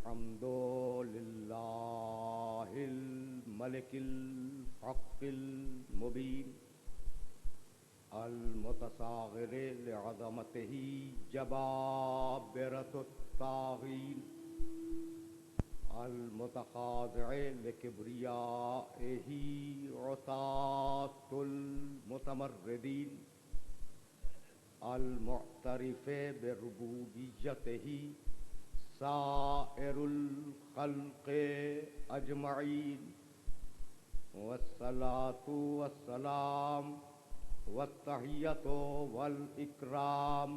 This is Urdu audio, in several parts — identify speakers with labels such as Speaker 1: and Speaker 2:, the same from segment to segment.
Speaker 1: الحمد لله الملك الحق المبين المتصاغر لعظمته جبابرة الطاغين المتخاضع لكبريائه عتاة المتمردين المعترف بربوبيته سائر الخلق اجمعین والصلاة والسلام والتحیۃ والاکرام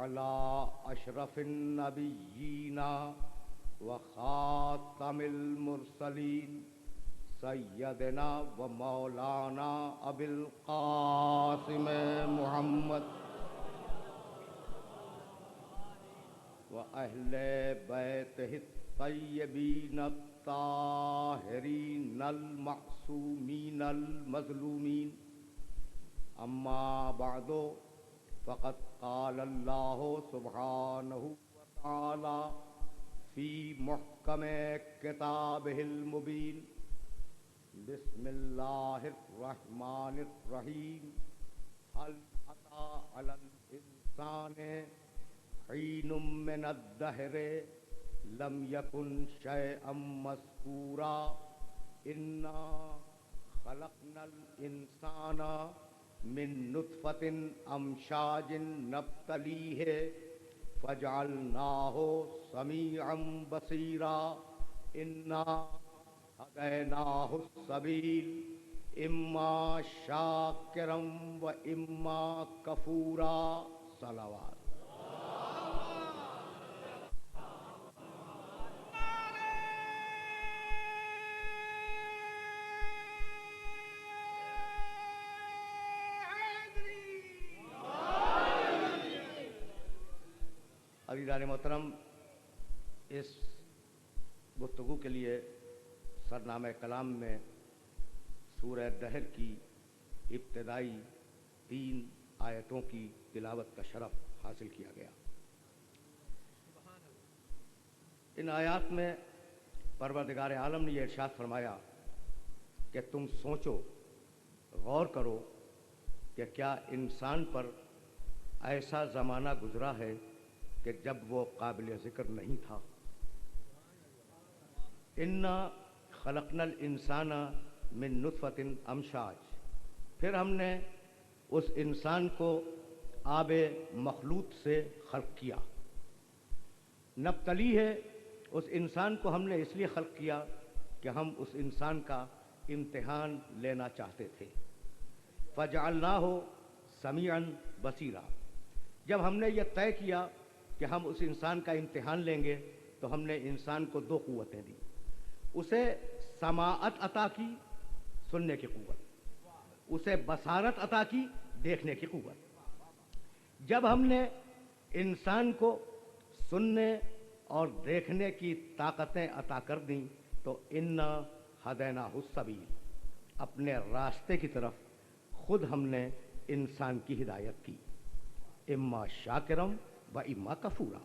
Speaker 1: علی اشرف النبیین وخاتم المرسلین سیدنا و مولانا ابی القاسم محمد وأهل بيته الطيبين الطاهرين المعصومين المظلومين أما بعد فقد قال الله سبحانه وتعالى في محكم كتابه المبين بسم الله الرحمن الرحيم هل أتى على الإنسان حين من الدهر لم يكن شيئا مذكورا إنا خلقنا الإنسان من نطفة أمشاج نبتليه فجعلناه سميعا بصيرا إنا هديناه السبيل إما شاكرا وإما كفورا صلوات. عزیزان محترم، اس گفتگو کے لیے سرنامہ کلام میں سورہ دہر کی ابتدائی 3 آیتوں کی تلاوت کا شرف حاصل کیا گیا. ان آیات میں پروردگار عالم نے یہ ارشاد فرمایا کہ تم سوچو، غور کرو کہ کیا انسان پر ایسا زمانہ گزرا ہے کہ جب وہ قابل ذکر نہیں تھا. انا خلقنا الانسان من نطفۃ امشاج، پھر ہم نے اس انسان کو آب مخلوط سے خلق کیا. نبتلی ہے، اس انسان کو ہم نے اس لیے خلق کیا کہ ہم اس انسان کا امتحان لینا چاہتے تھے. فجعلناہ سمیعا بصیرا، جب ہم نے یہ طے کیا کہ ہم اس انسان کا امتحان لیں گے تو ہم نے انسان کو 2 قوتیں دی. اسے سماعت عطا کی، سننے کی قوت، اسے بصارت عطا کی، دیکھنے کی قوت. جب ہم نے انسان کو سننے اور دیکھنے کی طاقتیں عطا کر دیں تو انا ہدیناہ السبیل، اپنے راستے کی طرف خود ہم نے انسان کی ہدایت کی. اما شاکرم و اما کفورا.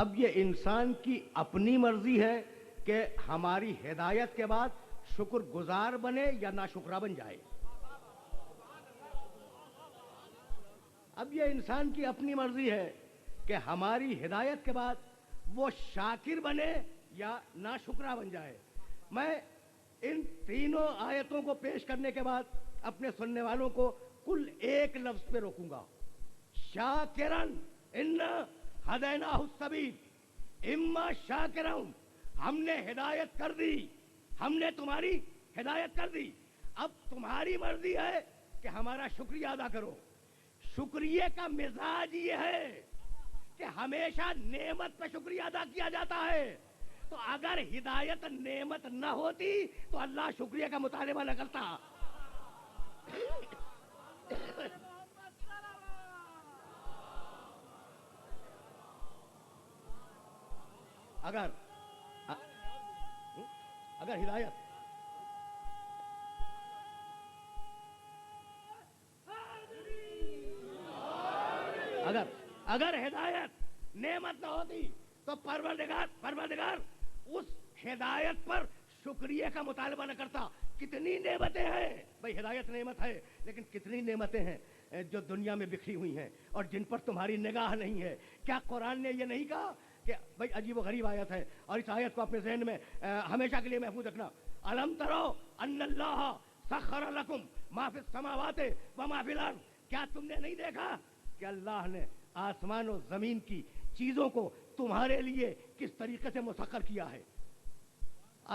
Speaker 1: اب یہ انسان کی اپنی مرضی ہے کہ ہماری ہدایت کے بعد شکر گزار بنے یا ناشکرا بن جائے. اب یہ انسان کی اپنی مرضی ہے کہ ہماری ہدایت کے بعد وہ شاکر بنے یا ناشکرا بن جائے. میں ان تینوں آیتوں کو پیش کرنے کے بعد اپنے سننے والوں کو کل ایک لفظ پہ روکوں گا. شاکرن انا ہدیناہ السبیل، اما شاکرن، ہم نے ہدایت کر دی، ہم نے تمہاری ہدایت کر دی. اب تمہاری مرضی ہے کہ ہمارا شکریہ ادا کرو. شکریہ کا مزاج یہ ہے کہ ہمیشہ نعمت پہ شکریہ ادا کیا جاتا ہے. تو اگر ہدایت نعمت نہ ہوتی تو اللہ شکریہ کا مطالبہ نہ کرتا. اگر ہدایت اگر ہدایت نعمت نہ ہوتی تو پروردگار اس ہدایت پر شکریہ کا مطالبہ نہ کرتا. کتنی نعمتیں ہیں بھائی، ہدایت نعمت ہے، لیکن کتنی نعمتیں ہیں جو دنیا میں بکھری ہوئی ہیں اور جن پر تمہاری نگاہ نہیں ہے. کیا قرآن نے یہ نہیں کہا کہ بھائی عجیب و غریب آیت ہے اور اس آیت کو اپنے ذہن میں ہمیشہ کے لیے محفوظ رکھنا. الم ترو ان اللہ سخر لکم ما فی السماوات و ما فی الارض. کیا تم نے نہیں دیکھا کہ اللہ نے آسمان و زمین کی چیزوں کو تمہارے لیے کس طریقے سے مسخر کیا ہے.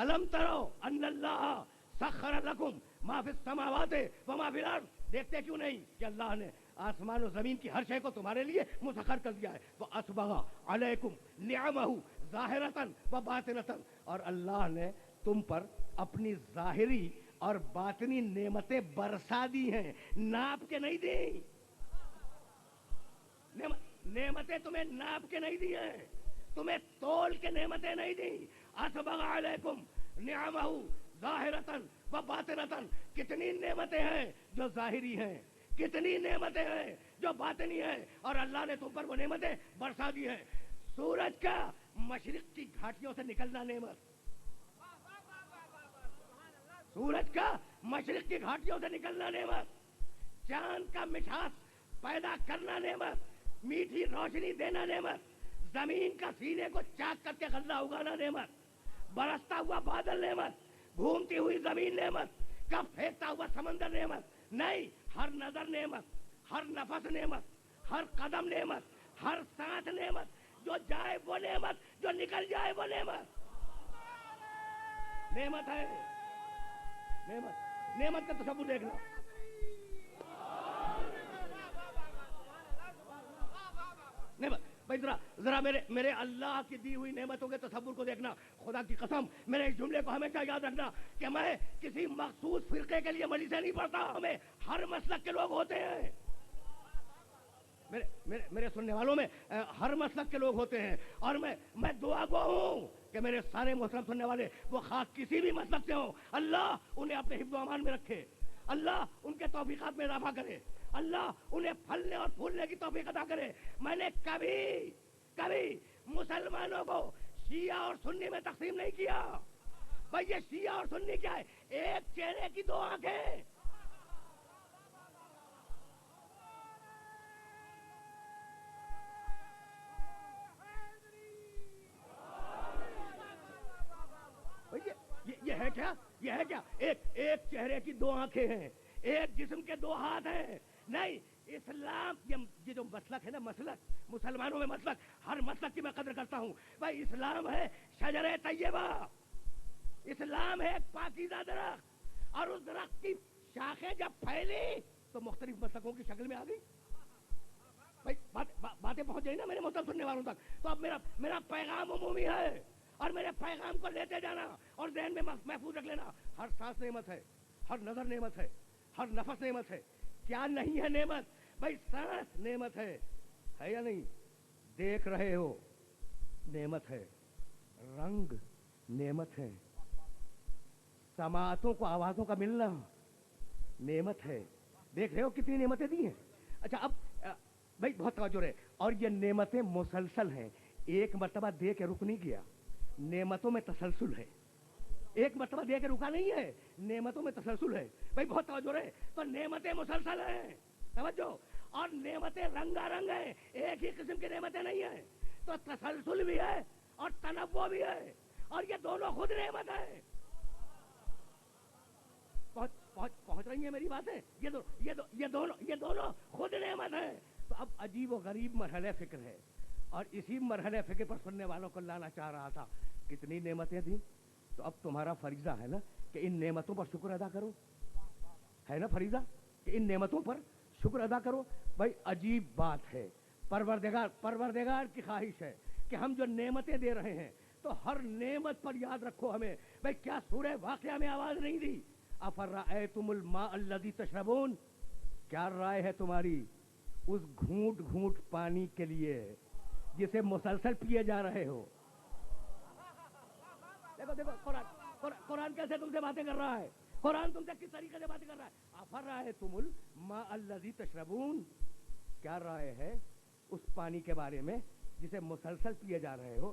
Speaker 1: الم ترو ان اللہ سخر لکم ما فی السماوات و ما فی الارض. دیکھتے کیوں نہیں کہ اللہ نے آسمان و زمین کی ہر شے کو تمہارے لیے مسخر کر دیا ہے. تو اسبغ علیکم نعمہ ظاہرۃ و باطنۃ. اور اللہ نے تم پر اپنی ظاہری اور باطنی نعمتیں برسا دی ہیں، ناپ کے نہیں دی. نعمتیں تمہیں ناپ کے نہیں دی ہیں، تمہیں تول کے نعمتیں نہیں دی. اسبغ علیکم نعمہ ظاہرۃ و باطنۃ. کتنی نعمتیں ہیں جو ظاہری ہیں، کتنی نعمتیں ہیں جو باطنی ہیں، اور اللہ نے تم پر وہ نعمتیں برسا دی ہیں. سورج کا مشرق کی گھاٹیوں سے نکلنا نعمت، سورج کا مشرق کی گھاٹیوں سے نکلنا نعمت، چاند کا مٹھاس پیدا کرنا نعمت، میٹھی روشنی دینا نعمت، زمین کا سینے کو چاک کر کے غلہ اگانا نعمت، برستا ہوا بادل نعمت، گھومتی ہوئی زمین نعمت، کب پھینکتا ہوا سمندر نعمت. نہیں، ہر نظر نعمت، ہر نفس نعمت، ہر قدم نعمت، ہر سانس نعمت. جو جائے وہ نعمت، جو نکل جائے وہ نعمت. نعمت ہے، نعمت کا تصور دیکھنا. نعمت بھائی، ذرا میرے اللہ کی دی ہوئی نعمتوں کے تصور کو دیکھنا. خدا کی قسم، میرے اس جملے کو ہمیشہ یاد رکھنا کہ میں کسی مخصوص فرقے کے لیے مجلسیں نہیں پڑھتا. ہمیں ہر مسلک کے لوگ ہوتے ہیں، میرے سننے والوں میں ہر مسلک کے لوگ ہوتے ہیں. اور میں دعا گو ہوں کہ میرے سارے محترم سننے والے وہ خاص کسی بھی مسلک سے ہوں، اللہ انہیں اپنے حفظ و امان میں رکھے، اللہ ان کے توفیقات میں اضافہ کرے، اللہ انہیں پھلنے اور پھولنے کی توفیق عطا کرے. میں نے کبھی مسلمانوں کو شیعہ اور سنی میں تقسیم نہیں کیا. بھائی یہ شیعہ اور سنی کیا ہے؟ ایک چہرے کی دو آنکھیں. یہ ہے کیا ایک چہرے کی دو آنکھیں ہیں، ایک جسم کے دو ہاتھ ہیں. نہیں، اسلام یہ جو مسلک ہے نا، مسلک مسلمانوں میں مسلک، ہر مسلک کی میں قدر کرتا ہوں. بھائی اسلام ہے شجر طیبہ، اسلام ہے ایک پاکیزہ درخت، اور اس درخت کی شاخیں جب پھیلی تو مختلف مسلکوں کی شکل میں آ گئی. بھائی باتیں پہنچ گئی نا میرے محترم سننے والوں تک. تو اب میرا پیغام عمومی ہے، اور میرے پیغام کو لیتے جانا اور ذہن میں محفوظ رکھ لینا. ہر سانس نعمت ہے، ہر نظر نعمت ہے، ہر نفس نعمت ہے. کیا نہیں ہے نعمت؟ بھائی سانس نعمت ہے یا نہیں؟ دیکھ رہے ہو، نعمت ہے. رنگ نعمت ہے، سماعتوں کو آوازوں کا ملنا نعمت ہے. دیکھ رہے ہو کتنی نعمتیں دی ہیں. اچھا اب بھائی بہت توجہ ہے، اور یہ نعمتیں مسلسل ہیں، ایک مرتبہ دے کے رک نہیں گیا. نعمتوں میں تسلسل ہے، ایک مرتبہ دے کے رکا نہیں ہے، نعمتوں میں تسلسل ہے. بھائی بہت توجہ ہے. تو نعمتیں مسلسل ہیں، توجہ، اور نعمتیں رنگا رنگ ہیں، ایک ہی قسم کی نعمتیں نہیں ہیں. تو تسلسل بھی ہے اور تنوع بھی ہے، اور یہ دونوں خود نعمت ہے. پہنچ رہی ہیں میری باتیں؟ یہ دونوں خود نعمت ہے. تو اب عجیب و غریب مرحلہ فکر ہے، اور اسی مرحلہ فکر پر سننے والوں کو لانا چاہ رہا تھا. کتنی نعمتیں دیں. تو اب تمہارا فریضہ ہے نا کہ ان نعمتوں پر شکر ادا کرو، ہے نا فریضہ کہ ان نعمتوں پر شکر ادا کرو. بھائی عجیب بات ہے، پروردگار کی خواہش ہے کہ ہم جو نعمتیں دے رہے ہیں تو ہر نعمت پر یاد رکھو ہمیں. بھائی کیا سورہ واقعہ میں آواز نہیں دی؟ افرأیتم الماء الذی تشربون، کیا رائے ہے تمہاری اس گھونٹ گھونٹ پانی کے لیے جسے مسلسل پیے جا رہے ہو؟ دیکھو قرآن کیسے تم سے باتیں کر رہا ہے، قرآن تم سے کس طریقے سے باتیں کر رہا ہے. افرأیتم الماء الذی تشربون، کیا رائے ہے اس پانی کے بارے میں جسے مسلسل پیے جا رہے ہو؟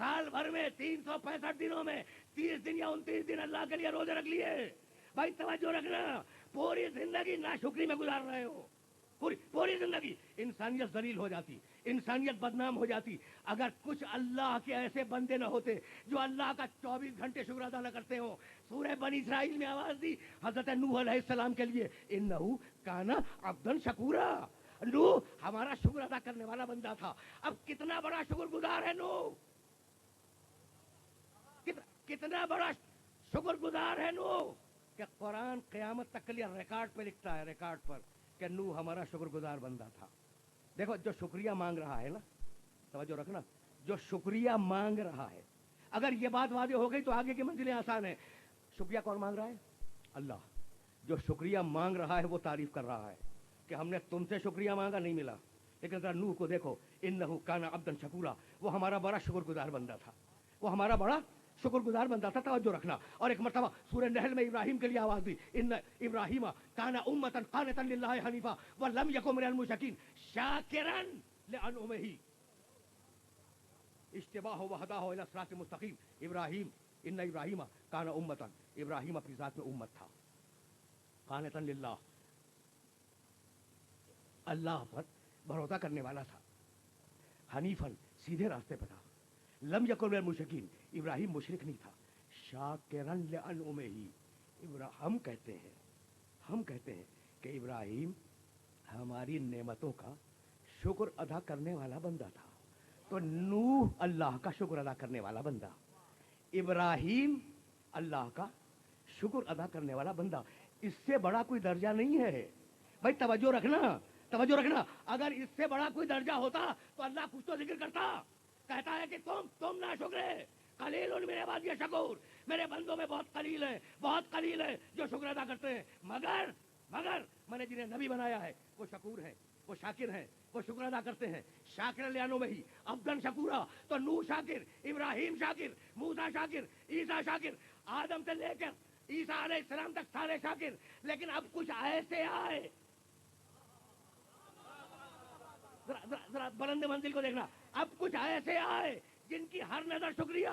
Speaker 1: سال بھر میں 365 دنوں میں 30 دن یا 29 دن اللہ کے لیے روزے رکھ لیے. بھائی توجہ رکھنا, پوری زندگی ناشکری میں گزار رہے ہو, پوری زندگی. انسانیت ذلیل ہو جاتی, انسانیت بدنام ہو جاتی اگر کچھ اللہ کے ایسے بندے نہ ہوتے جو اللہ کا 24 گھنٹے شکر ادا نہ کرتے ہوں. سورہ بنی اسرائیل میں آواز دی حضرت نوح علیہ السلام کے لیے, انہو کانا عبدا شکورا. نوح ہمارا شکر ادا کرنے والا بندہ تھا. اب کتنا بڑا شکر گزار ہے نوح, کتنا بڑا شکر گزار ہے نوح کہ قرآن قیامت تک کے لیے ریکارڈ پہ لکھتا ہے, ریکارڈ پر, کہ نوح ہمارا شکر گزار بندہ تھا. دیکھو جو شکریہ مانگ رہا ہے نا, توجہ رکھنا, جو شکریہ مانگ رہا ہے, اگر یہ بات واضح ہو گئی تو آگے کی منزلیں آسان ہیں. شکریہ کون مانگ رہا ہے؟ اللہ. جو شکریہ مانگ رہا ہے وہ تعریف کر رہا ہے کہ ہم نے تم سے شکریہ مانگا, نہیں ملا. لیکن ذرا نوح کو دیکھو, انہو کانا عبدا شکورا, وہ ہمارا بڑا شکر گزار بندہ تھا, وہ ہمارا بڑا شکر گزار بندہ تھا. توجہ رکھنا. اور ایک مرتبہ سورہ نحل میں ابراہیم کے لیے آواز دی, ان ابراہیم کان امۃ قانتا للہ حنیفا ولم یکن من المشرکین شاکرا لانعمہ اجتباہ وہداہ الی صراط مستقیم. ابراہیم, ان ابراہیم کان امۃ, ابراہیم اپنی ذات میں امت تھا, قانتا للہ, اللہ پر بھروسہ کرنے والا تھا, حنیفاً سیدھے راستے پر تھا, لم یکن من المشرکین, ابراہیم مشرک نہیں تھا, شاکرا لانعمہ. ہم کہتے ہیں کہ ابراہیم ہماری نعمتوں کا شکر ادا کرنے والا بندہ تھا. تو نوح اللہ کا شکر ادا کرنے والا بندہ, ابراہیم اللہ کا شکر ادا کرنے والا بندہ. اس سے بڑا کوئی درجہ نہیں ہے. بھائی توجہ رکھنا, توجہ رکھنا. اگر اس سے بڑا کوئی درجہ ہوتا تو اللہ کچھ تو ذکر کرتا, کہتا ہے کہ تم نہ شکرے, قلیل من عبادی شکور, میرے بندوں میں بہت قلیل ہے جو شکر ادا کرتے ہیں. مگر میں نے جنہیں نبی بنایا ہے وہ شکور ہیں, وہ شاکر ہیں, وہ شکر ادا کرتے ہیں. شاکر لانعمہ عبدا شکورا. تو نوح شاکر, ابراہیم شاکر, موسیٰ شاکر, عیسیٰ شاکر, آدم سے لے کر عیسیٰ علیہ السلام تک سارے شاکر. لیکن اب کچھ ایسے آئے, ذرا بلند منزل کو دیکھنا, اب کچھ ایسے آئے جن کی ہر نظر شکریہ,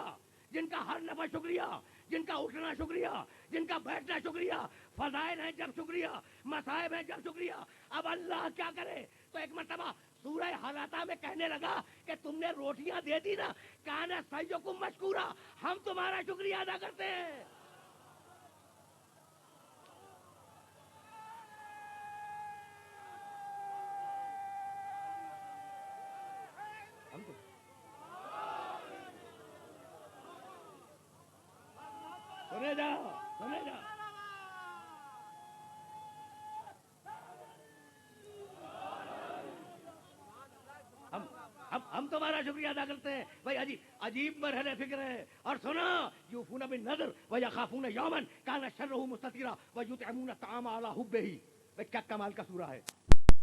Speaker 1: جن کا ہر نفس شکریہ, جن کا اٹھنا شکریہ, جن کا بیٹھنا شکریہ, فضائل ہیں جب شکریہ, مصائب ہیں جب شکریہ. اب اللہ کیا کرے؟ تو ایک مرتبہ سورہ حلاطہ میں کہنے لگا کہ تم نے روٹیاں دے دی نا, کان سعیکم مشکورا, ہم تمہارا شکریہ ادا کرتے ہیں. سنے جا ہم تمہارا شکریہ ادا کرتے ہیں. بھائی عجیب مرحلے فکر ہے. اور سنا, یوفون بالنذر ویخافون یوما کان شرہ مستطیرا ویطعمون الطعام علی حبہ. بھائی کیا کمال کا سورہ ہے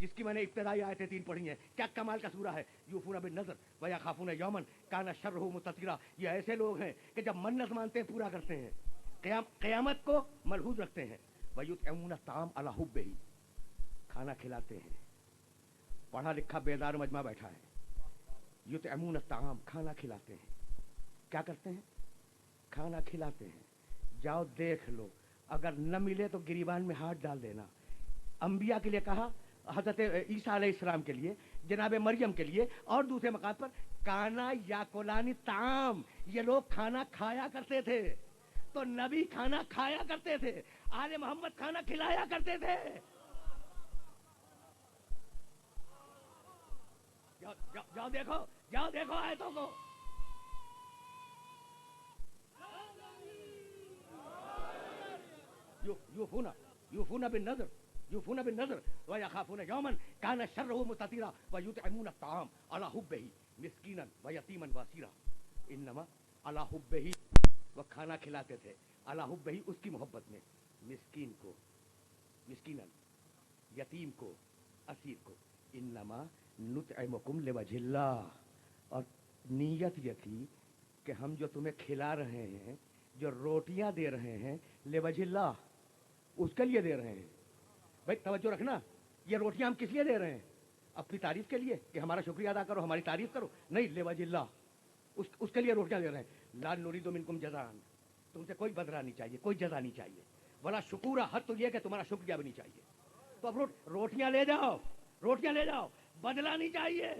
Speaker 1: جس کی میں نے ابتدائی آیتیں 3 پڑھی ہیں. کیا کمال کا سورہ ہے. یوفون بالنذر ویخافون یوما کان شرہ مستطیرا. یہ ایسے لوگ ہیں کہ جب منت مانتے ہیں پورا کرتے ہیں, قیامت کو ملحوظ رکھتے ہیں. ویطعمون الطعام علی حبہ, کھانا کھلاتے ہیں. پڑھا لکھا بیدار مجمع بیٹھا ہے. یطعمون الطعام, کھانا کھلاتے ہیں. کیا کرتے ہیں؟ کھانا کھلاتے ہیں. جاؤ دیکھ لو, اگر نہ ملے تو گریبان میں ہاتھ ڈال دینا. انبیاء کے لیے کہا, حضرت عیسیٰ علیہ السلام کے لیے, جناب مریم کے لیے, اور دوسرے مقام پر کانا یاکلان الطعام, یہ لوگ کھانا کھایا کرتے تھے. تو نبی کھانا کھایا کرتے تھے, آل محمد کھانا کھلایا کرتے تھے. جاؤ دیکھو آیتوں کو. یوفون بالنذر ویخافون یوما کان شرہ مستطیرا ویطعمون الطعام علی حبہ مسکینا ویتیما واسیرا. انما علی حبہ, وہ کھانا کھلاتے تھے علی حبہ, اس کی محبت میں, مسکین کو, مسکینا, یتیم کو, اسیر کو. انما نطعمکم لوجہ اللہ, اور نیت یہ تھی کہ ہم جو تمہیں کھلا رہے ہیں, جو روٹیاں دے رہے ہیں, لوجہ اللہ, اس کے لیے دے رہے ہیں. بھائی توجہ رکھنا, یہ روٹیاں ہم کس لیے دے رہے ہیں؟ اپنی تعریف کے لیے کہ ہمارا شکریہ ادا کرو, ہماری تعریف کرو؟ نہیں, لوجہ اللہ. اس کے لیے روٹیاں دے رہے ہیں. لا نريد منكم جزاء, تم سے کوئی بدلہ نہیں چاہیے, کوئی جزا نہیں چاہیے. ولا شکورا, حد تو یہ کہ تمہارا شکریہ بھی نہیں چاہیے. تو اب روٹیاں لے جاؤ, روٹیاں لے جاؤ, بدلہ نہیں چاہیے.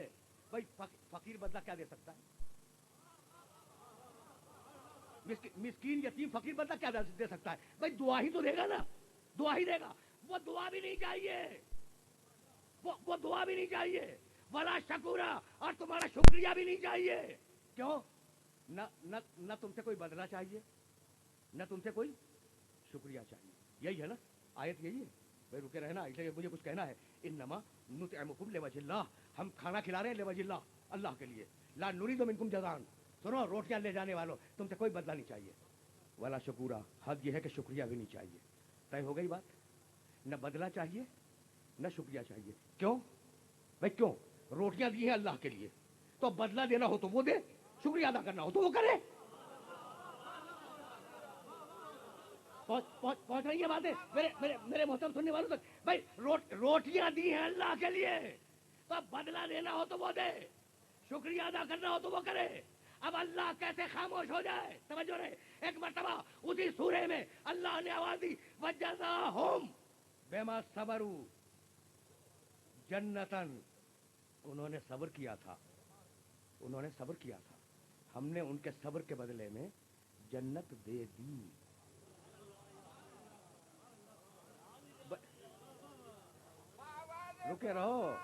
Speaker 1: بھائی فقیر بدلہ کیا دے سکتا ہے؟ مسکین یتیم فقیر بدلہ کیا دے سکتا ہے؟ بھائی دعا ہی تو دے گا نا, دعا ہی دے گا. وہ دعا بھی نہیں چاہیے, وہ دعا بھی نہیں چاہیے. ولا شکورا, اور تمہارا شکریہ بھی نہیں چاہیے. کیوں؟ نہ تم سے کوئی بدلہ چاہیے, نہ تم سے کوئی شکریہ چاہیے. یہی ہے نا آیت, یہی ہے. بھائی رکے رہنا, اس لیے مجھے کچھ کہنا ہے. انما نطعمکم لوجہ اللہ, ہم کھانا کھلا رہے ہیں لوجہ اللہ, اللہ کے لیے. لا نريد منکم جزاء, سنو روٹیاں لے جانے والوں, تم سے کوئی بدلہ نہیں چاہیے. ولا شکورا, حد یہ ہے کہ شکریہ بھی نہیں چاہیے. طے ہو گئی بات؟ نہ بدلہ چاہیے نہ شکریہ چاہیے. کیوں بھائی, کیوں؟ روٹیاں دی ہیں اللہ کے لیے, تو بدلہ دینا ہو تو وہ دے, شکریہ ادا کرنا ہو تو وہ کرے. پہنچ رہی ہے باتیں میرے محترم سننے والوں تک؟ بھائی روٹیاں دی ہیں اللہ کے لیے, تو بدلہ دینا ہو تو وہ دے, شکریہ ادا کرنا ہو تو وہ کرے. اب اللہ کیسے خاموش ہو جائے؟ توجہ رہے, ایک مرتبہ اسی سورے میں اللہ نے آواز دی, وَجَزَاهُمْ بِمَا صَبَرُوا جَنَّةً, انہوں نے صبر کیا تھا, انہوں نے صبر کیا تھا, ہم نے ان کے صبر کے بدلے میں جنت دے دی. رکے رہو,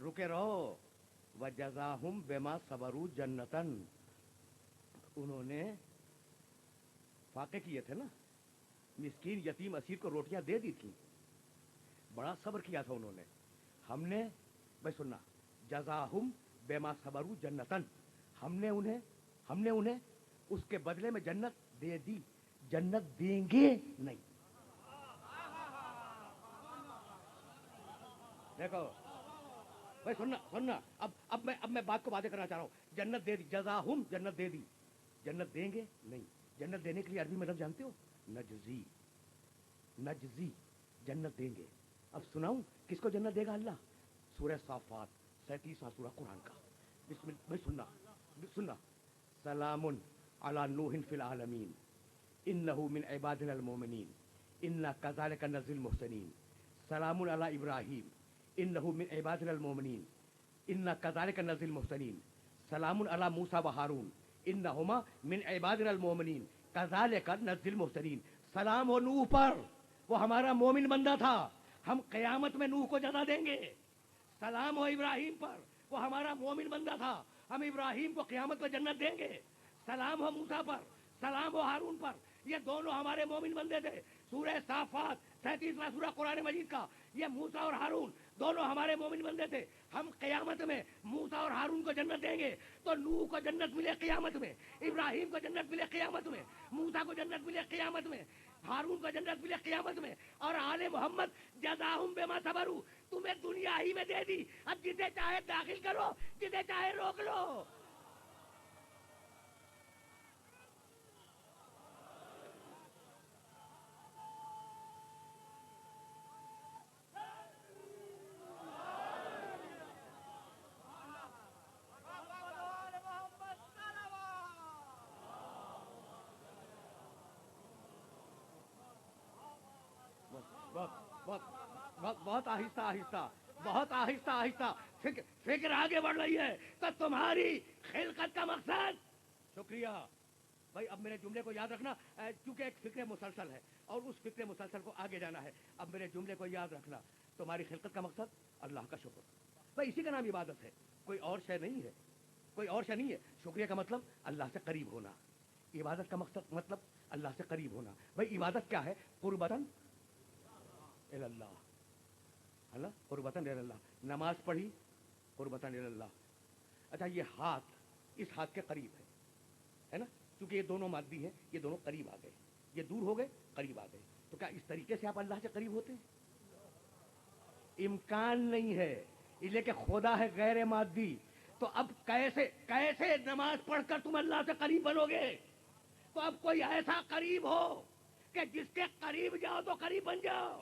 Speaker 1: رکے رہو. وَجَزَاهُمْ بِمَا صَبَرُوا جَنَّةً, انہوں نے فاقے کیے تھے نا, مسکین یتیم اسیر کو روٹیاں دے دی تھی, بڑا صبر کیا تھا انہوں نے. ہم نے, بھائی سننا, جزاہم بما صبروا جنتن, ہم نے انہیں اس کے بدلے میں جنت دے دی. جنت دیں گے نہیں. دیکھو بھائی, سننا, اب میں بات کو واضح کرنا چاہ رہا ہوں. جنت دے دی, جزاہم جنت دے دی, جنت دیں گے نہیں. جنت دینے کے لیے عربی میں لفظ جانتے ہو؟ نجزی, نجزی, جنت دیں گے. اب سناؤں کس کو جنت دے گا اللہ؟ سورہ صافات 37واں سورہ قرآن کا. بسم اللہ, بھائی سننا. سلام علی نوح فی العالمین انہ من عبادنا المؤمنین انا کذالک نجزی المحسنین. سلام علی ابراہیم انہ من عبادنا المؤمنین انا کذالک نجزی المحسنین. سلام علی موسیٰ و ہارون انہما من عبادنا المؤمنین کذالک نجزی المحسنین. سلام ہو نوح پر, وہ ہمارا مومن بندہ تھا, ہم قیامت میں نوح کو جزا دیں گے. سلام ہو ابراہیم پر, وہ ہمارا مومن بندہ تھا, ہم ابراہیم کو قیامت میں جنت دیں گے. سلام ہو موسیٰ پر, سلام ہو ہارون پر, یہ دونوں ہمارے مومن بندے تھے. سورہ صافات 37واں سورہ قرآن مجید کا, یہ موسیٰ اور ہارون دونوں ہمارے مومن بندے تھے. ہم قیامت میں موسیٰ اور ہارون کو جنت دیں گے. تو نوح کو جنت ملے قیامت میں, ابراہیم کو جنت ملے قیامت میں, موسیٰ کو جنت ملے قیامت میں, ہارون کو جنت ملے قیامت میں, اور آل محمد جزاہم بما صبروا تمہیں دنیا ہی میں دے دی. اب جسے چاہے داخل کرو, جسے چاہے روک لو. بہت آہستہ آہستہ, بہت آہستہ آہستہ فکر آگے بڑھ رہی ہے. تو تمہاری خلقت کا مقصد شکریہ. بھائی اب میرے جملے کو یاد رکھنا, چونکہ ایک فکر مسلسل ہے اور اس فکر مسلسل کو آگے جانا ہے. اب میرے جملے کو یاد رکھنا, تمہاری خلقت کا مقصد اللہ کا شکر. بھائی اسی کا نام عبادت ہے, کوئی اور شے نہیں ہے, کوئی اور شے نہیں ہے. شکریہ کا مطلب اللہ سے قریب ہونا, عبادت کا مطلب اللہ سے قریب ہونا. بھائی عبادت کیا ہے؟ قربتاً اللہ, اللہ قربتاً اللہ. نماز پڑھی قربتاً اللہ. اچھا یہ ہاتھ, اس ہاتھ کے قریب ہے نا, کیونکہ یہ دونوں مادی ہیں, یہ دونوں قریب آ گئے, یہ دور ہو گئے قریب آ گئے. تو کیا اس طریقے سے آپ اللہ سے قریب ہوتے ہیں؟ امکان نہیں ہے, اس لیے کہ خدا ہے غیر مادی. تو اب کیسے نماز پڑھ کر تم اللہ سے قریب بنو گے؟ تو اب کوئی ایسا قریب ہو کہ جس کے قریب جاؤ تو قریب بن جاؤ.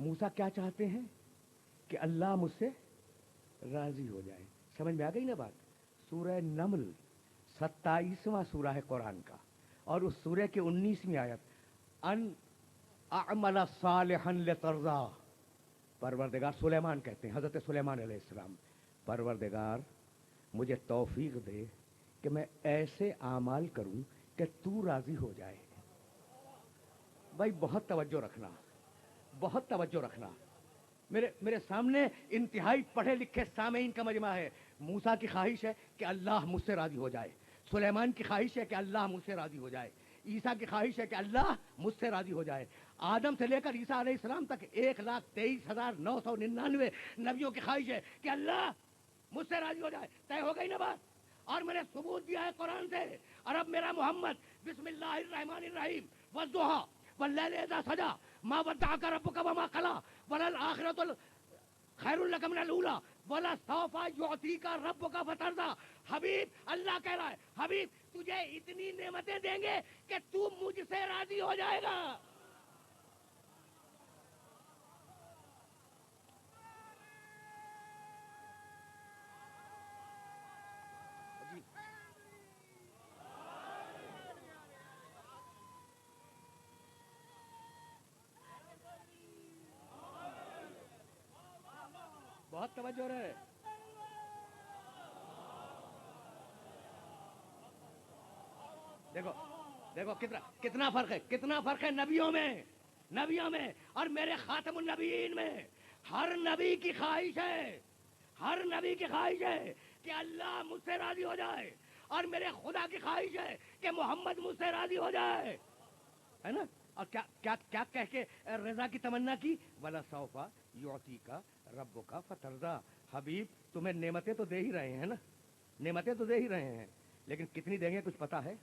Speaker 1: موسیٰ کیا چاہتے ہیں کہ اللہ مجھ سے راضی ہو جائے. سمجھ میں آ گئی نا بات؟ سورہ نمل 27واں سورہ ہے قرآن کا, اور اس سورہ کی 19ویں آیت, ان اعمل صالحا لترضا. پروردگار سلیمان کہتے ہیں, حضرت سلیمان علیہ السلام, پروردگار مجھے توفیق دے کہ میں ایسے اعمال کروں کہ تو راضی ہو جائے. بھائی بہت توجہ رکھنا, بہت توجہ رکھنا. میرے سامنے انتہائی پڑھے لکھے سامعین کا مجمع ہے. موسیٰ کی خواہش ہے کہ اللہ مجھ سے راضی ہو جائے, سلیمان کی خواہش ہے کہ اللہ مجھ سے راضی ہو جائے, عیسیٰ کی خواہش ہے کہ اللہ مجھ سے راضی ہو جائے. آدم سے لے کر عیسیٰ علیہ السلام تک 1,23,999 نبیوں کی خواہش ہے کہ اللہ مجھ سے راضی ہو جائے. طے ہو گئی نا بات؟ اور میں نے ثبوت دیا ہے قرآن سے. اور اب میرا محمد بسم اللہ الرحمن الرحیم والضحیٰ واللیل اذا سجا ما ودعک ربک وما قلی وللآخرۃ خیر لک من الاولی ولسوف یعطیک ربک فترضی. حبیب, اللہ کہہ رہا ہے, حبیب تجھے اتنی نعمتیں دیں گے کہ تو مجھ سے راضی ہو جائے گا. بہت توجہ رہے. دیکھو دیکھو کتنا فرق ہے, کتنا فرق ہے نبیوں میں اور میرے خاتم النبیین میں. ہر نبی کی خواہش ہے, ہر نبی کی خواہش ہے کہ اللہ مجھ سے راضی ہو جائے, اور میرے خدا کی خواہش ہے کہ محمد مجھ سے راضی ہو جائے, ہے نا. اور کیا کیا کیا کہہ کے رضا کی تمنا کی, وَلَسَوْفَ يُعْطِيكَ رَبُّكَ فَتَرْضَىٰ. حبیب تمہیں نعمتیں تو دے ہی رہے ہیں نا, نعمتیں تو دے ہی رہے ہیں, لیکن کتنی دیں گے کچھ پتا ہے؟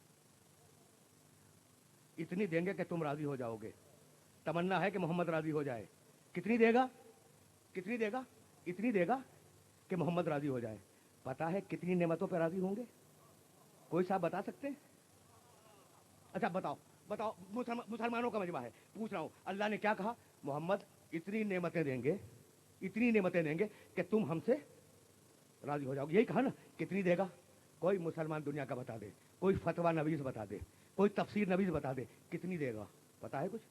Speaker 1: اتنی دیں گے کہ تم راضی ہو جاؤ گے. تمنا ہے کہ محمد راضی ہو جائے. کتنی دے گا؟ کتنی دے گا؟ اتنی دے گا کہ محمد راضی ہو جائے. پتا ہے کتنی نعمتوں پہ راضی ہوں گے؟ کوئی صاحب بتا سکتے ہیں؟ اچھا بتاؤ بتاؤ, مسلمانوں کا مجمع ہے, پوچھ رہا ہوں, اللہ نے کیا کہا؟ محمد اتنی نعمتیں دیں گے, اتنی نعمتیں دیں گے کہ تم ہم سے راضی ہو جاؤ گے. یہی کہا نا. کتنی دے گا؟ کوئی مسلمان دنیا کا بتا دے, کوئی فتویٰ نویس بتا دے, کوئی تفسیر نویس بتا دے. کتنی دے گا؟ پتا ہے کچھ؟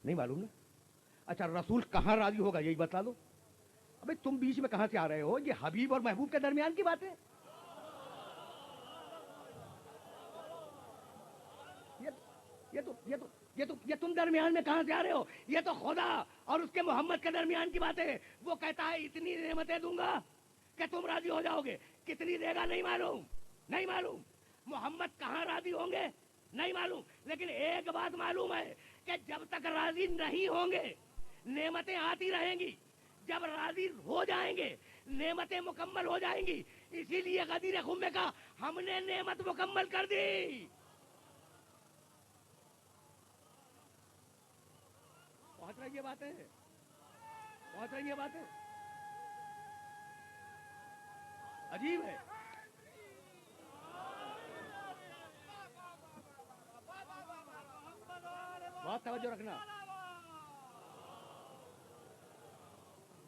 Speaker 1: نہیں معلوم نا. اچھا رسول کہاں راضی ہوگا یہی بتا دو. ابھی تم بیچ میں کہاں سے آ رہے ہو؟ یہ حبیب اور محبوب کے درمیان کی بات ہے. یہ تم درمیان میں کہاں سے آ رہے ہو؟ یہ تو خدا اور اس کے محمد کے درمیان کی بات ہے. وہ کہتا ہے اتنی نعمتیں دوں گا کہ تم راضی ہو جاؤ گے. کتنی دے گا نہیں معلوم, نہیں معلوم. محمد کہاں راضی ہوں گے نہیں معلوم, لیکن ایک بات معلوم ہے کہ جب تک راضی نہیں ہوں گے نعمتیں آتی رہیں گی. جب راضی ہو جائیں گے نعمتیں مکمل ہو جائیں گی. اسی لیے غدیر خم میں کہا ہم نے نعمت مکمل کر دی. پہنچ رہی ہے باتیں, پہنچ رہی ہے باتیں. عجیب ہے. بہت توجہ رکھنا,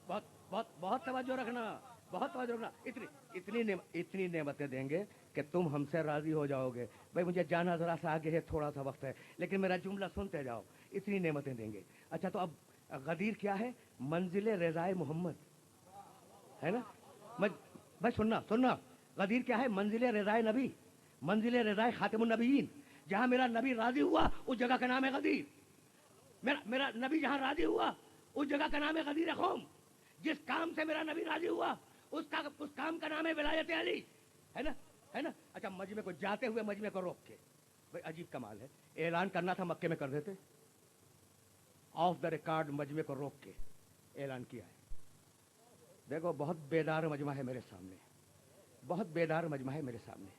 Speaker 1: بہت توجہ رکھنا, بہت توجہ رکھنا. اتنی نعمتیں دیں گے کہ تم ہم سے راضی ہو جاؤ گے. بھائی مجھے جانا ذرا سا آگے ہے, تھوڑا سا وقت ہے, لیکن میرا جملہ سنتے جاؤ. اتنی نعمتیں دیں گے. اچھا تو اب غدیر کیا ہے؟ منزل رضائے محمد ہے نا. بھائی سننا, غدیر کیا ہے؟ منزل رضائے نبی, منزل رضائے خاتم النبیین. جہاں میرا نبی راضی ہوا اس جگہ کا نام ہے غدیر. میرا نبی جہاں راضی ہوا اس جگہ کا نام ہے غدیر قوم. جس کام سے میرا نبی راضی ہوا اس کام کا نام ہے ولایت علی, ہے نا, ہے نا. اچھا مجمع کو جاتے ہوئے مجمع کو روک کے, بھائی عجیب کمال ہے, اعلان کرنا تھا مکے میں کر دیتے, آف دا ریکارڈ مجمع کو روک کے اعلان کیا ہے. دیکھو بہت بیدار مجمع ہے میرے سامنے, بہت بیدار مجمع ہے میرے سامنے.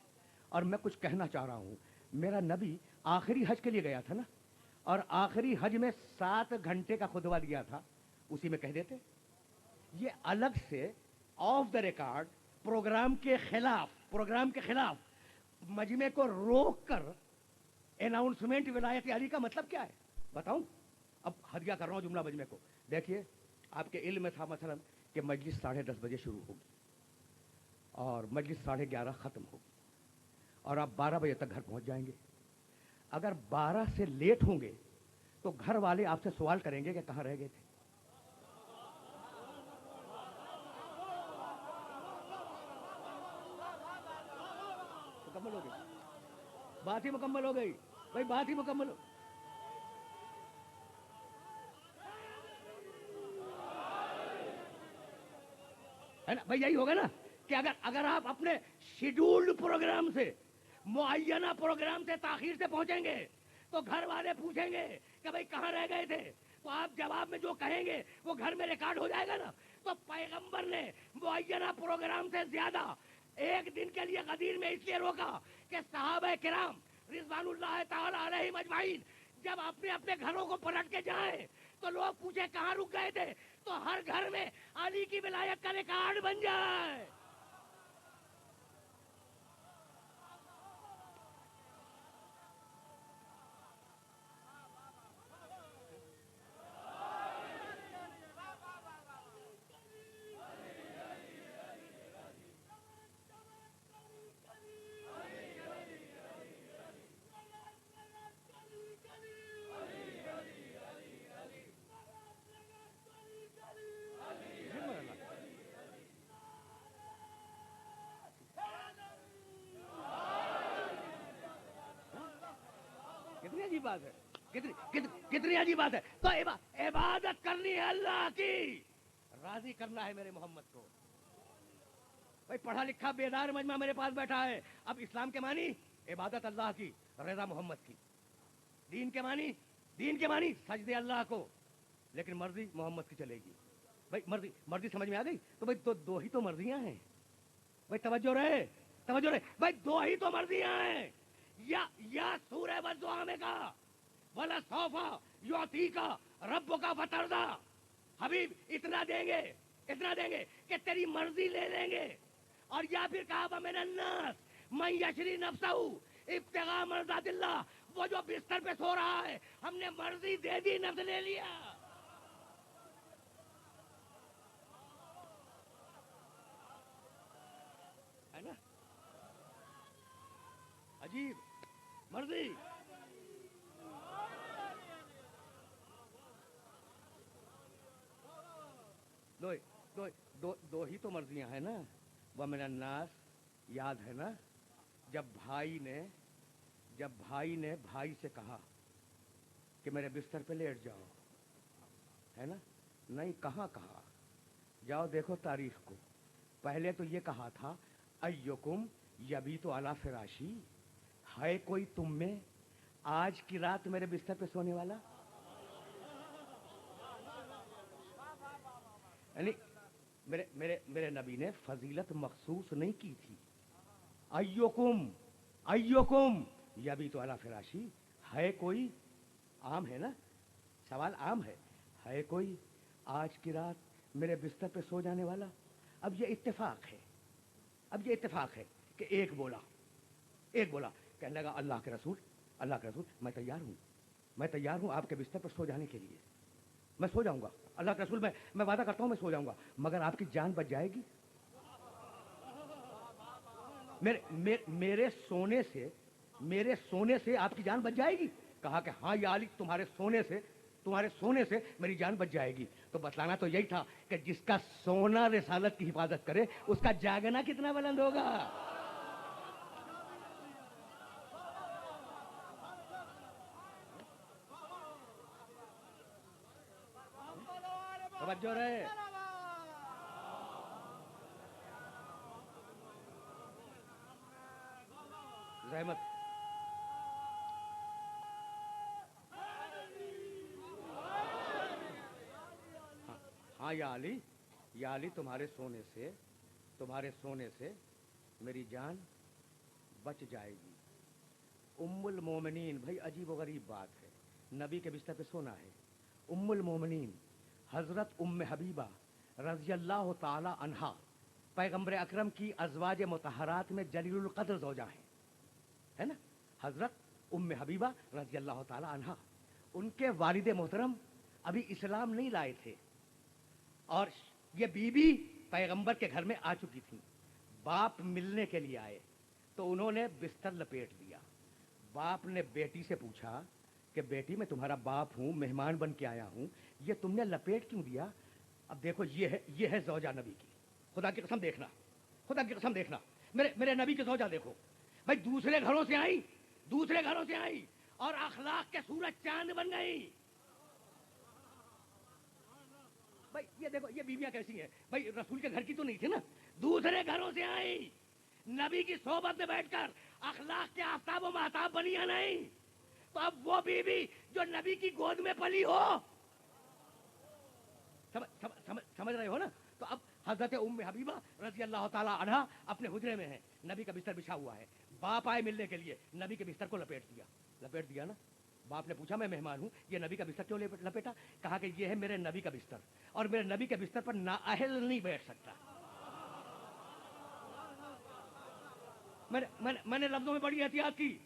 Speaker 1: اور میں کچھ کہنا چاہ رہا ہوں. میرا نبی آخری حج کے لیے گیا تھا نا, اور آخری حج میں 7 گھنٹے کا خطبہ دیا تھا, اسی میں کہہ دیتے. یہ الگ سے آف دا ریکارڈ پروگرام کے خلاف مجمع کو روک کر اناؤنسمنٹ ولایت علی کا مطلب کیا ہے بتاؤں؟ اب ہدیہ کر رہا ہوں جملہ مجمع کو. دیکھیے آپ کے علم میں تھا مثلا کہ مجلس 10:30 بجے شروع ہوگی اور مجلس 11:30 ختم ہوگی اور آپ 12 بجے تک گھر پہنچ جائیں گے. اگر 12 سے لیٹ ہوں گے تو گھر والے آپ سے سوال کریں گے کہ کہاں رہ گئے تھے. مکمل ہو گئی بات ہی مکمل ہو گئی بھائی, بات ہی مکمل ہو. ہے نا بھائی, یہی ہوگا نا کہ اگر آپ اپنے شیڈولڈ پروگرام سے, معینہ پروگرام سے تاخیر سے پہنچیں گے تو گھر والے پوچھیں گے کہ بھائی کہاں رہ گئے تھے, تو آپ جواب میں جو کہیں گے وہ گھر میں ریکارڈ ہو جائے گا نا. تو پیغمبر نے معینہ پروگرام سے زیادہ ایک دن کے لیے غدیر میں اس لیے روکا کہ صحابہ کرام رضوان اللہ تعالی علیہم اجمعین جب اپنے اپنے گھروں کو پلٹ کے جائیں تو لوگ پوچھے کہاں رک گئے تھے, تو ہر گھر میں علی کی ولایت کا ریکارڈ بن جائے. کتنی عجیب بات ہے, کتنی عجیب بات ہے. تو عبادت کرنی ہے اللہ کی, راضی کرنا ہے میرے محمد کو. بھائی پڑھا لکھا بیدار مجمع میرے پاس بیٹھا ہے. اب اسلام کے معنی عبادت اللہ کی, رضا محمد کی. دین کے معنی سجدے اللہ کو, لیکن مرضی محمد کی چلے گی. بھائی مرضی سمجھ میں آ گئی. تو بھائی دو ہی تو مرضیاں ہیں. بھائی توجہ رہے. بھائی دو ہی تو مرضیاں ہیں. یا سورہ والدعا میں کہا ولا سوفا یعطیکا ربک فترضی, حبیب اتنا دیں گے کہ تیری مرضی لے لیں گے. اور یا پھر کہا ومن الناس من یشری نفسہ ابتغاء مرضات اللہ, وہ جو بستر پہ سو رہا ہے ہم نے مرضی دے دی, نفس لے لیا. ہے نا عجیب مرضی. دو ہی تو مرضیاں ہیں نا. ومن الناس یاد ہے نا, جب بھائی نے بھائی سے کہا کہ میرے بستر پہ لیٹ جاؤ, ہے نا, نہیں کہاں کہا, جاؤ دیکھو تاریخ کو. پہلے تو یہ کہا تھا ایکم یبیت علی فراشی, ہے کوئی تم میں آج کی رات میرے بستر پہ سونے والا. یعنی میرے نبی نے فضیلت مخصوص نہیں کی تھی. ایکم یبیت علی فراشی, ہے کوئی, عام ہے نا, سوال عام ہے کوئی آج کی رات میرے بستر پہ سو جانے والا. اب یہ اتفاق ہے کہ ایک بولا کہنے لگا اللہ کے رسول میں تیار ہوں آپ کے بستر پر سو جانے کے لیے, میں سو جاؤں گا. اللہ کے رسول میں وعدہ کرتا ہوں میں سو جاؤں گا, مگر آپ کی جان بچ جائے گی. میرے سونے سے آپ کی جان بچ جائے گی. کہا کہ ہاں یا علی تمہارے سونے سے میری جان بچ جائے گی. تو بتلانا تو یہی تھا کہ جس کا سونا رسالت کی حفاظت کرے اس کا جاگنا کتنا بلند ہوگا. توجہ رہے. رحمت ہاں یا علی تمہارے سونے سے میری جان بچ جائے گی. ام المومنین, بھائی عجیب و غریب بات ہے, نبی کے بستر پہ سونا ہے. ام المومنین حضرت ام حبیبہ رضی اللہ تعالی عنہا پیغمبر اکرم کی ازواج مطہرات میں جلیل القدر زوجہ ہیں, ہے نا. حضرت ام حبیبہ رضی اللہ تعالی عنہا, ان کے والد محترم ابھی اسلام نہیں لائے تھے، اور یہ بیوی پیغمبر کے گھر میں آ چکی تھی، باپ ملنے کے لیے آئے تو انہوں نے بستر لپیٹ دیا. باپ نے بیٹی سے پوچھا کہ بیٹی میں تمہارا باپ ہوں، مہمان بن کے آیا ہوں، یہ تم نے لپیٹ کیوں دیا؟ اب دیکھو یہ ہے زوجہ نبی کی. خدا کی قسم دیکھنا، خدا کی قسم دیکھنا، میرے نبی کی زوجہ دیکھو بھائی. دوسرے گھروں سے آئی اور اخلاق کے سورج چاند بن گئی. بھائی یہ دیکھو یہ بیویاں کیسی ہیں بھائی، رسول کے گھر کی تو نہیں تھی نا، دوسرے گھروں سے آئی، نبی کی صحبت میں بیٹھ کر اخلاق کے آفتاب و مہتاب بنی ہے نہیں. تو اب وہ بیوی جو نبی کی گود میں پلی ہو، سمجھ رہے ہو نا؟ تو اب حضرت ام حبیبہ رضی اللہ تعالی عنہا اپنے حجرے میں ہیں، نبی کا بستر بچھا ہوا ہے، باپ آئے ملنے کے لیے، نبی کے بستر کو لپیٹ دیا نا. باپ نے پوچھا میں مہمان ہوں، یہ نبی کا بستر کیوں لپیٹا؟ کہا کہ یہ ہے میرے نبی کا بستر، اور میرے نبی کے بستر پر نااہل نہیں بیٹھ سکتا. میں نے لفظوں میں بڑی احتیاط کی،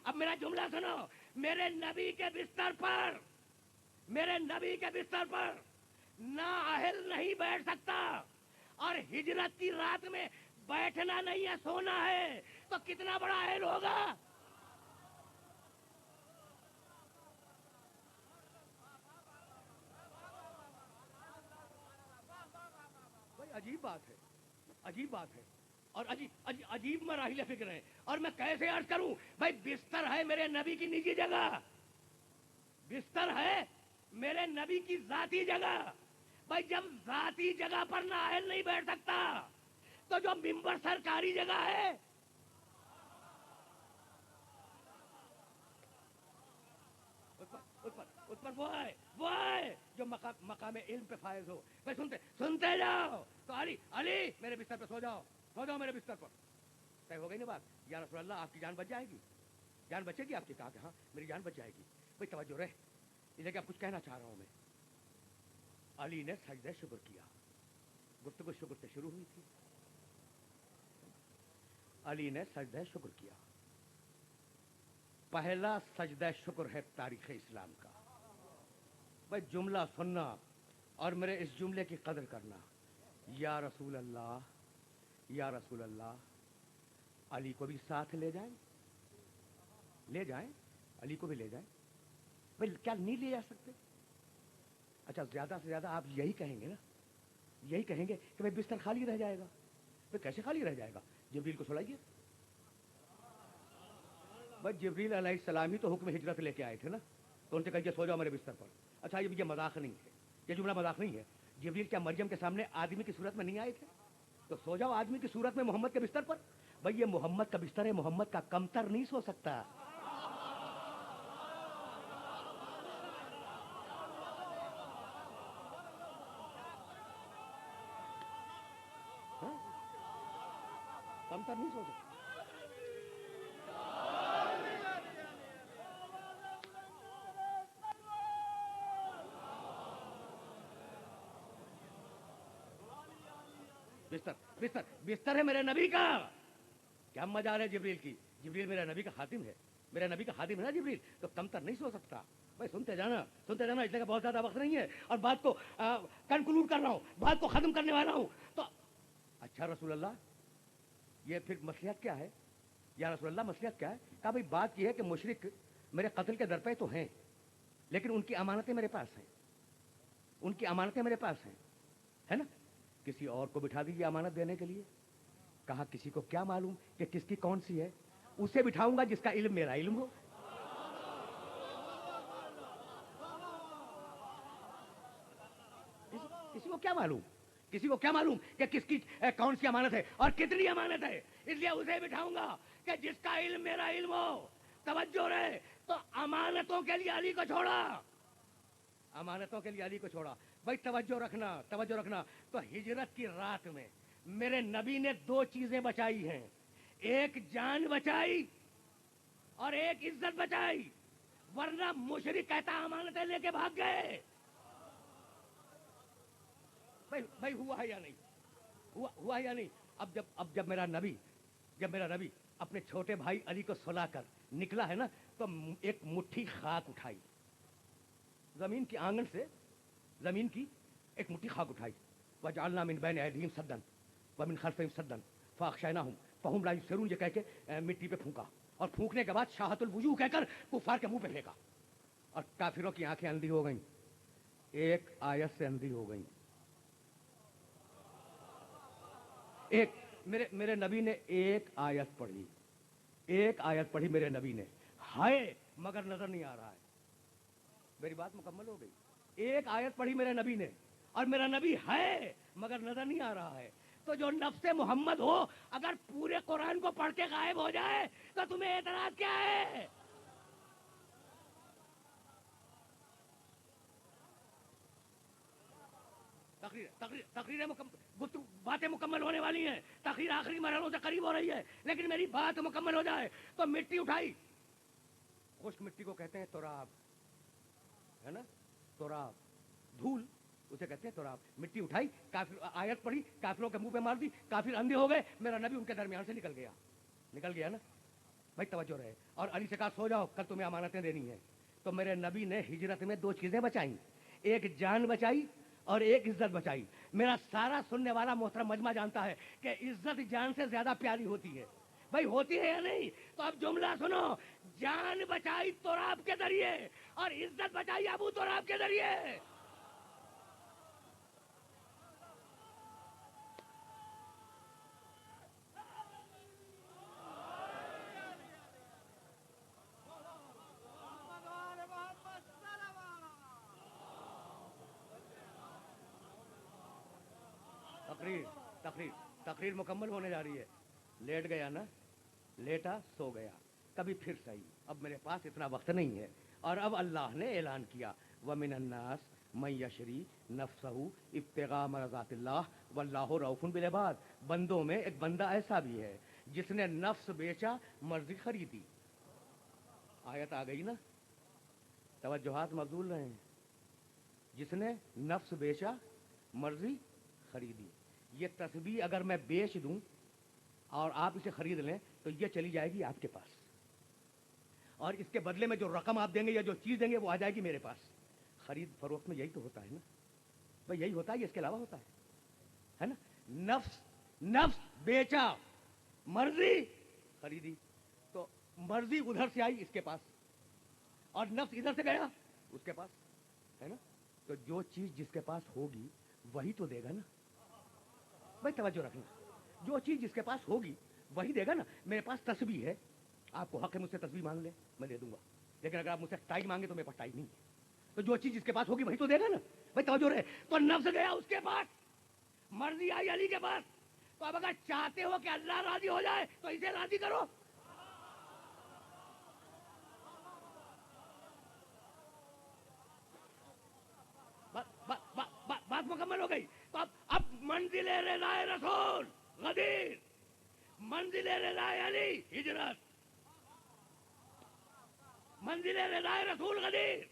Speaker 1: اب میرا جملہ سنو. میرے نبی کے بستر پر نااہل نہیں بیٹھ سکتا، اور ہجرت کی رات میں بیٹھنا نہیں ہے، سونا ہے، تو کتنا بڑا اہل ہوگا؟ بھائی عجیب بات ہے اور عجیب مراحل فکر ہیں. اور میں کیسے عرض کروں بھائی، بستر ہے میرے نبی کی نجی جگہ، بستر ہے میرے نبی کی ذاتی جگہ. بھائی جب ذاتی جگہ پر نااہل نہیں بیٹھ سکتا تو جو ممبر سرکاری جگہ ہے، اس پر وہ ہے جو مقام علم پہ فائز ہو. بھائی سنتے جاؤ. تو علی میرے بستر پہ سو جاؤ میرے بستر پر. طے ہو گئی نا بات؟ یا رسول اللہ آپ کی جان بچ جائے گی، جان بچے گی آپ کی؟ کہا کہ ہاں میری جان بچ جائے گی. بھائی توجہ رہے، اسے کیا کچھ کہنا چاہ رہا ہوں میں. علی نے سجدہ شکر کیا. گفتگو شکر سے شروع ہوئی تھی. علی نے سجدہ شکر کیا. پہلا سجدہ شکر ہے تاریخ اسلام کا. بھائی جملہ سننا اور میرے اس جملے کی قدر کرنا. یا رسول اللہ، یا رسول اللہ. علی کو بھی ساتھ لے جائیں، علی کو بھی لے جائیں. بھائی کیا نہیں لے جا سکتے؟ اچھا زیادہ سے زیادہ آپ یہی کہیں گے نا، یہی کہیں گے کہ بھائی بستر خالی رہ جائے گا. بھائی کیسے خالی رہ جائے گا؟ جبریل کو سنائیے. بھائی جبریل علیہ السلام ہی تو حکم ہجرت لے کے آئے تھے نا، تو ان سے کہیے سو جاؤ میرے بستر پر. اچھا یہ مذاق نہیں ہے، یہ جملہ مذاق نہیں ہے. جبریل کیا مریم کے سامنے آدمی کی صورت میں نہیں آئے تھے؟ تو سو جاؤ آدمی کی صورت میں محمد کے بستر پر. بھائی یہ محمد کا بستر ہے، محمد کا کمتر نہیں سو سکتا. کمتر نہیں سو سکتا. بستر ہے میرے نبی کا. کیا مجال ہے جبریل کی؟ جبریل میرے نبی کا خادم ہے، میرے نبی کا خادم ہے نا جبریل، تو کمتر نہیں سو سکتا. بھائی سنتے جانا، اس لیے بہت زیادہ وقت نہیں ہے اور بات کو کنکلوڈ کر رہا ہوں، بات کو ختم کرنے والا ہوں. تو اچھا رسول اللہ یہ پھر مصلحت کیا ہے؟ یا رسول اللہ مصلحت کیا ہے؟ کہا بھائی بات یہ ہے کہ مشرک میرے قتل کے درپے تو ہیں، لیکن ان کی امانتیں میرے پاس ہیں، ہے نا؟ کسی اور کو بٹھا دیجیے امانت دینے کے لیے. کہا کسی کو کیا معلوم کہ کس کی کون سی ہے؟ اسے بٹھاؤں گا جس کا علم میرا علم ہو. کسی کو کیا معلوم کہ کس کی کون سی امانت ہے اور کتنی امانت ہے؟ اس لیے اسے بٹھاؤں گا کہ جس کا علم میرا علم ہو. توجہ رہے. تو امانتوں کے لیے علی کو چھوڑا. بھائی توجہ رکھنا. تو ہجرت کی رات میں میرے نبی نے دو چیزیں بچائی ہیں، ایک جان بچائی اور ایک عزت بچائی، ورنہ مشرک کہتا امانتیں لے کے بھاگ گئے. بھائی ہوا ہے یا نہیں؟ اب جب میرا نبی اپنے چھوٹے بھائی علی کو سلا کر نکلا ہے نا، تو ایک مٹھی خاک اٹھائی. زمین کی آنگن سے زمین کی ایک مٹھی خاک اٹھائی، وجعلنا من بین ایدیہم سدا ومن خلفہم سدا فاغشیناہم فہم لا یبصرون، یہ کہہ کے مٹی پہ پھونکا، اور پھونکنے کے بعد شاہت الوجوہ کہہ کر کفار کے منہ پہ پھینکا، اور کافروں کی آنکھیں اندھی ہو گئیں، ایک آیت سے اندھی ہو گئیں. ایک میرے نبی نے ایک آیت پڑھی، ایک آیت پڑھی میرے نبی نے، ہے مگر نظر نہیں آ رہا ہے. میری بات مکمل ہو گئی. ایک آیت پڑھی میرے نبی نے، اور میرا نبی ہے مگر نظر نہیں آ رہا ہے. تو جو نفس محمد ہو اگر پورے قرآن کو پڑھ کے غائب ہو جائے تو تمہیں اعتراض کیا ہے؟ باتیں مکمل ہونے والی ہیں، تقریر آخری مرحلوں سے قریب ہو رہی ہے، لیکن میری بات مکمل ہو جائے. تو مٹی اٹھائی، خشک مٹی کو کہتے ہیں تراب، ہے نا، تراب، دھول اسے کہتے ہیں تراب. مٹی اٹھائی، کافر آیت پڑھی، کافروں کے منہ پہ مار دی، کافر اندھے ہو گئے، میرا نبی ان کے درمیان سے نکل گیا نا. بھائی توجہ رہے. اور علی سے کہا سو جاؤ، کل تمہیں امانتیں دینی ہیں. تو میرے نبی نے ہجرت میں دو چیزیں بچائیں، ایک جان بچائی اور ایک عزت بچائی. میرا سارا سننے والا محترم مجمع جانتا ہے کہ عزت جان سے زیادہ پیاری ہوتی ہے. بھائی ہوتی ہے یا نہیں؟ تو اب جملہ سنو، جان بچائی تراب کے ذریعے اور عزت بچائی ابو تراب کے ذریعے. تقریر مکمل ہونے جا رہی ہے. لیٹ گیا نا، لیٹا سو گیا. کبھی پھر صحیح، اب میرے پاس اتنا وقت نہیں ہے. اور اب اللہ نے اعلان کیا، وَمِنَ النَّاسِ مَن یشری نَفْسَهُ ابتغاء مرضات اللہ واللہ رؤوف بالعباد. بندوں میں ایک بندہ ایسا بھی ہے جس نے نفس بیچا، مرضی خریدی. آیت آ گئی نا، توجہات مبذول رہے ہیں. جس نے نفس بیچا، مرضی خریدی. یہ تسبیح اگر میں بیچ دوں اور آپ اسے خرید لیں تو یہ چلی جائے گی آپ کے پاس، اور اس کے بدلے میں جو رقم آپ دیں گے یا جو چیز دیں گے وہ آ جائے گی میرے پاس. خرید فروخت میں یہی تو ہوتا ہے نا بھائی، یہی ہوتا ہے، یہ اس کے علاوہ ہوتا ہے نا. نفس بیچا، مرضی خریدی. تو مرضی ادھر سے آئی اس کے پاس، اور نفس ادھر سے گیا اس کے پاس، ہے نا. تو جو چیز جس کے پاس ہوگی وہی تو دے گا نا بھائی. توجہ رکھنا، جو چیز جس کے پاس ہوگی وہی دے گا نا. میرے پاس تسبیح ہے، آپ کو حق ہے مجھ سے تسبیح مانگ لیں، میں دے دوں گا. لیکن اگر آپ مجھ سے ٹائی مانگے تو میرے پاس ٹائی نہیں ہے. تو جو چیز جس کے پاس ہوگی وہی تو دے گا نا بھائی. توجہ رہے. تو نفس گیا اس کے پاس، مرضی آئی علی کے پاس. تو اب اگر چاہتے ہو کہ اللہ راضی ہو جائے تو اسے راضی کرو. بات مکمل ہو گئی. تو اب منزل رضا رسول غدیر، منزل رضا علی ہجرت، منزل رضا رسول غدیر،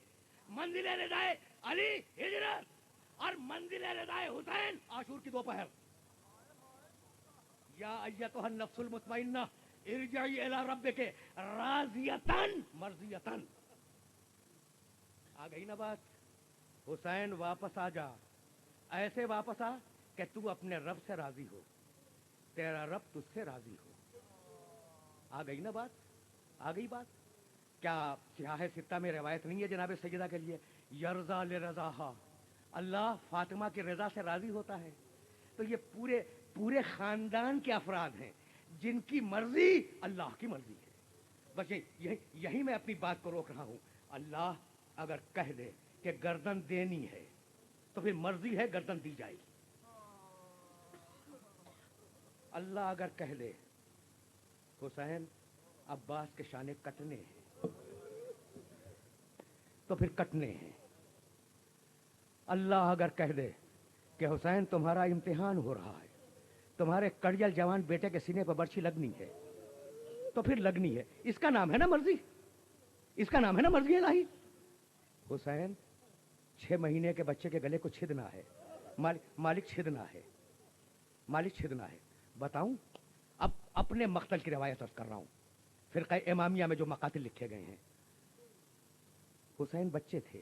Speaker 1: منزل رضا علی ہجرت، اور منزل رضا حسین عاشور کی دوپہر. یا ایتھا النفس المطمئنہ ارجعی الی ربک راضیۃ مرضیۃ. آ گئی نا بات. حسین واپس آ جا، ایسے واپس آ کہ تو اپنے رب سے راضی ہو، تیرا رب تجھ سے راضی ہو. آ گئی نا بات، آ گئی بات. کیا سیاہ ستہ میں روایت نہیں ہے جناب سیدہ کے لیے، یرضا لرضاہا، اللہ فاطمہ کی رضا سے راضی ہوتا ہے. تو یہ پورے خاندان کے افراد ہیں جن کی مرضی اللہ کی مرضی ہے. بس یہی میں اپنی بات کو روک رہا ہوں. اللہ اگر کہہ دے کہ گردن دینی ہے تو پھر مرضی ہے گردن دی جائے گی. اللہ اگر کہہ دے حسین عباس کے شانے کٹنے ہیں تو پھر کٹنے ہیں. اللہ اگر کہہ دے کہ حسین تمہارا امتحان ہو رہا ہے، تمہارے کڑیل جوان بیٹے کے سینے پر برچھی لگنی ہے تو پھر لگنی ہے. اس کا نام ہے نا مرضی، اس کا نام ہے نا مرضی الہی. حسین 6 مہینے کے بچے کے گلے کو چھدنا ہے، مالک چھدنا ہے، مالک چھدنا ہے. بتاؤں، اب اپنے مقتل کی روایت عرض کر رہا ہوں، فرقہ امامیہ میں جو مقاتل لکھے گئے ہیں. حسین بچے تھے،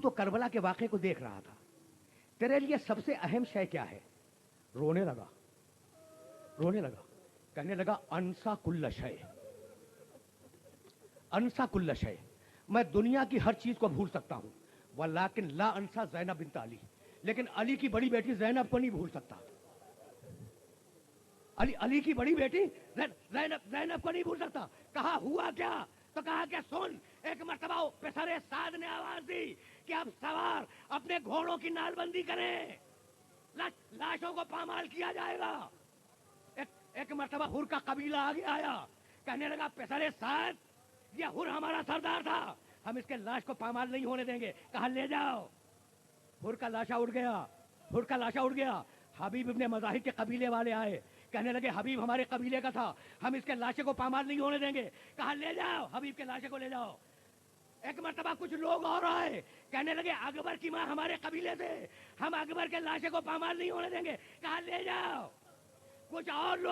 Speaker 1: تو کربلا کے واقعے کو دیکھ رہا تھا, تیرے لیے سب سے اہم شے کیا ہے؟ رونے لگا, کہنے لگا انسا کل شے, انسا کل شے, میں دنیا کی ہر چیز کو بھول سکتا ہوں, ولیکن لا انسا زینب بنت علی, لیکن علی کی بڑی بیٹی زینب کو نہیں بھول سکتا. علی کی بڑی بیٹی زینب کو نہیں بھول سکتا. کہا ہوا کیا؟ تو کہا کہ سن, ایک مرتبہ پسر سعد نے آواز دی کہ اب سوار اپنے گھوڑوں کی نال بندی کریں, لاشوں کو پامال کیا جائے گا. ایک مرتبہ ہر کا قبیلہ آگے آیا, کہنے لگا پسر سعد, یہ ہر ہمارا سردار تھا, ہم اس کے لاش کو پامال نہیں ہونے دیں گے. کہا لے جاؤ. ہر کا لاشا اٹھ گیا. حبیب ابن مظاہر کے قبیلے والے آئے, کہنے لگے حبیب ہمارے قبیلے کا تھا, ہم اس کے لاشے کو پامال نہیں ہونے دیں گے. کہا لے جاؤ, حبیب کے لاشے کو لے جاؤ. ایک مرتبہ کچھ لوگ اور آئے, کہنے لگے اکبر کی ماں ہمارے قبیلے سے, ہم اکبر کے لاشے کو پامال نہیں ہونے دیں گے. کہا لے جاؤ. کچھ اور لوگ